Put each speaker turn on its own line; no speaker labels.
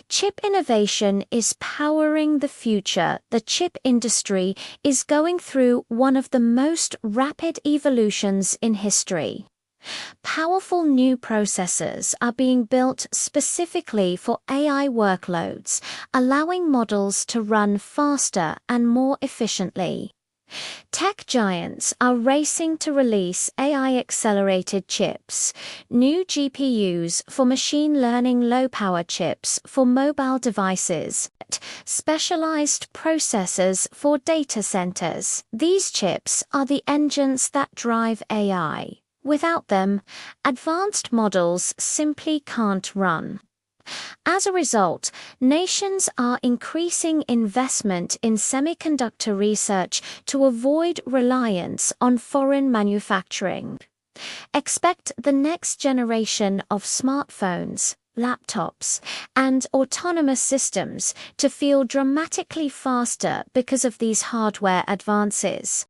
Chip innovation is powering the future. The chip industry is going through one of the most rapid evolutions in history. Powerful new processors are being built specifically for AI workloads, allowing models to run faster and more efficiently. Tech giants are racing to release AI-accelerated chips, new GPUs for machine learning, low-power chips for mobile devices, specialized processors for data centers. These chips are the engines that drive AI. Without them, advanced models simply can't run. As a result, nations are increasing investment in semiconductor research to avoid reliance on foreign manufacturing. Expect the next generation of smartphones, laptops, and autonomous systems to feel dramatically faster because of these hardware advances.